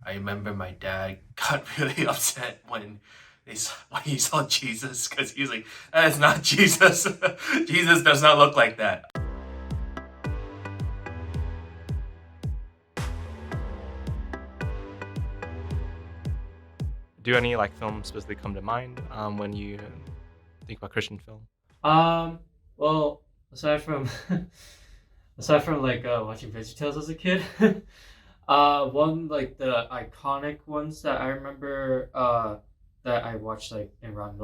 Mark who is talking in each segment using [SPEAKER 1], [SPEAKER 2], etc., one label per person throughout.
[SPEAKER 1] I remember my dad got really upset when he saw Jesus because he was like, "That is not Jesus. Jesus does not look like that."
[SPEAKER 2] Do any like films specifically come to mind when you think about Christian film?
[SPEAKER 3] Well, aside from aside from like watching VeggieTales as a kid, one like the iconic ones that I remember that I watched like in around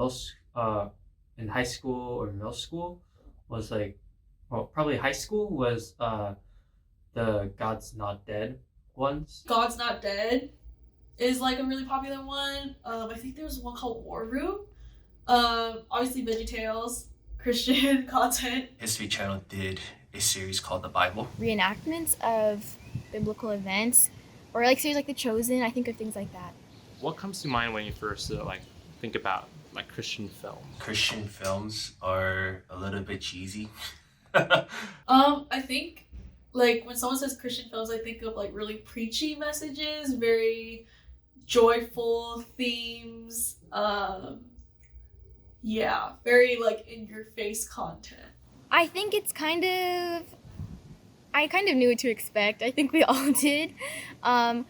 [SPEAKER 3] in high school or middle school was like, well, probably high school was the God's Not Dead ones.
[SPEAKER 4] God's Not Dead is like a really popular one. I think there was one called War Room. Obviously VeggieTales, Christian content.
[SPEAKER 1] History Channel did a series called The Bible.
[SPEAKER 5] Reenactments of biblical events, or like series like The Chosen. I think of things like that.
[SPEAKER 2] What comes to mind when you first like think about like Christian film?
[SPEAKER 1] Christian films are a little bit cheesy.
[SPEAKER 4] I think like when someone says Christian films, I think of like really preachy messages, very joyful themes. Yeah, very like in your face content.
[SPEAKER 5] I think it's I kind of knew what to expect. I think we all did. I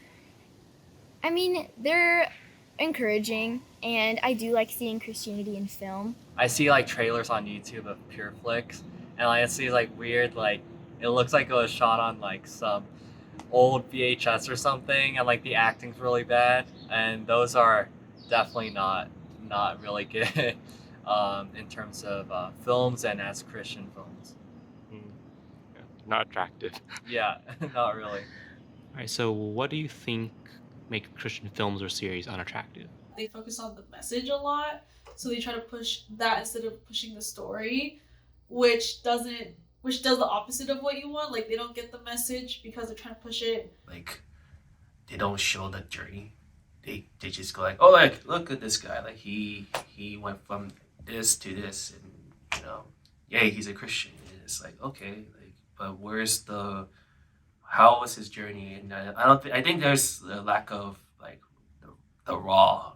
[SPEAKER 5] mean, they're encouraging, and I do like seeing Christianity in film.
[SPEAKER 6] I see like trailers on YouTube of Pure Flicks, and like I see like weird like it looks like it was shot on like some old VHS or something, and like the acting's really bad, and those are definitely not really good in terms of films and as Christian films.
[SPEAKER 2] Yeah, not attractive.
[SPEAKER 6] Yeah, not really.
[SPEAKER 2] All right, so what do you think make Christian films or series unattractive?
[SPEAKER 4] They focus on the message a lot, so they try to push that instead of pushing the story, which does the opposite of what you want. Like they don't get the message because they're trying to push it.
[SPEAKER 1] Like they don't show the journey. They just go like, oh, like look at this guy. Like he went from this to this, and yay, he's a Christian. And it's like, okay, like, but how was his journey? And I think there's a lack of like the raw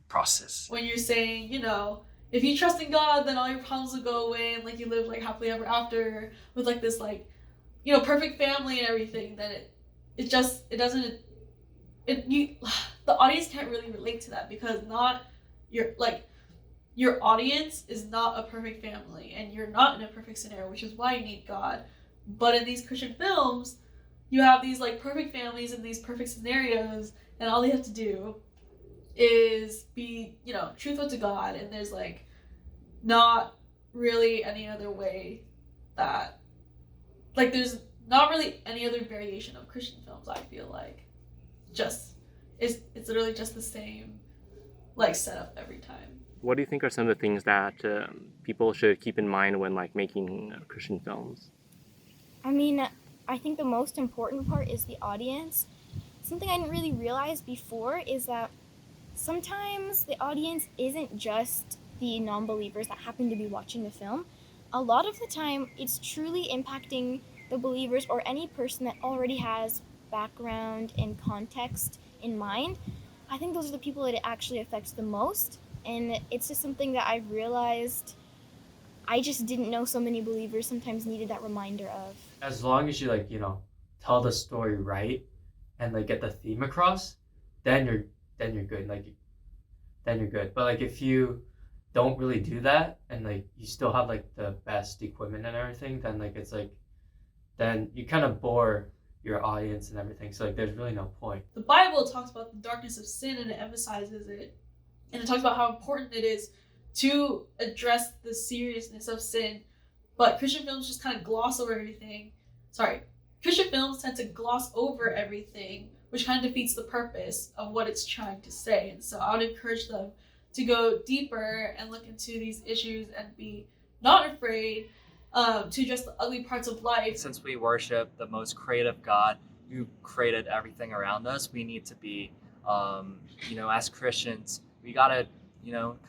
[SPEAKER 1] process.
[SPEAKER 4] When you're saying, if you trust in God, then all your problems will go away, and like you live like happily ever after with like this like, perfect family and everything, then the audience can't really relate to that because your audience is not a perfect family, and you're not in a perfect scenario, which is why you need God. But in these Christian films, you have these like perfect families and these perfect scenarios, and all they have to do is be, truthful to God, and there's like not really any other way that like there's not really any other variation of Christian films. I feel like it's literally just the same like setup every time.
[SPEAKER 2] What do you think are some of the things that people should keep in mind when like making Christian films?
[SPEAKER 5] I mean, I think the most important part is the audience. Something I didn't really realize before is that sometimes the audience isn't just the non-believers that happen to be watching the film. A lot of the time, it's truly impacting the believers or any person that already has background and context in mind. I think those are the people that it actually affects the most, and it's just something that I've realized I just didn't know so many believers sometimes needed that reminder of.
[SPEAKER 3] As long as you like, tell the story right and like get the theme across, then you're good. Then you're good. But like if you don't really do that and like you still have like the best equipment and everything, then like it's like then you kind of bore your audience and everything. So like there's really no point.
[SPEAKER 4] The Bible talks about the darkness of sin, and it emphasizes it, and it talks about how important it is to address the seriousness of sin. But Christian films just kind of gloss over everything. Christian films tend to gloss over everything, which kind of defeats the purpose of what it's trying to say. And so I would encourage them to go deeper and look into these issues and be not afraid to address the ugly parts of life.
[SPEAKER 6] Since we worship the most creative God who created everything around us, we need to be, as Christians, we gotta,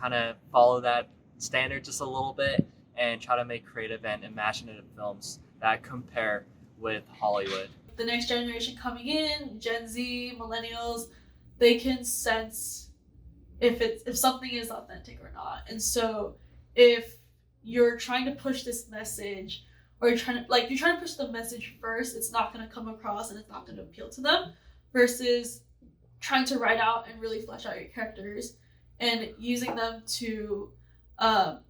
[SPEAKER 6] kind of follow that standard just a little bit and try to make creative and imaginative films that compare with Hollywood.
[SPEAKER 4] the next generation coming in, Gen Z, millennials, they can sense if something is authentic or not. And so if you're trying to push this message, or you're trying to push the message first, it's not going to come across and it's not going to appeal to them, versus trying to write out and really flesh out your characters and using them to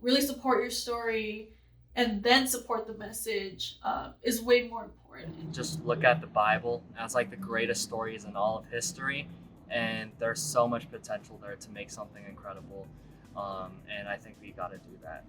[SPEAKER 4] really support your story and then support the message is way more important.
[SPEAKER 6] Just look at the Bible as like the greatest stories in all of history, and there's so much potential there to make something incredible, and I think we got to do that.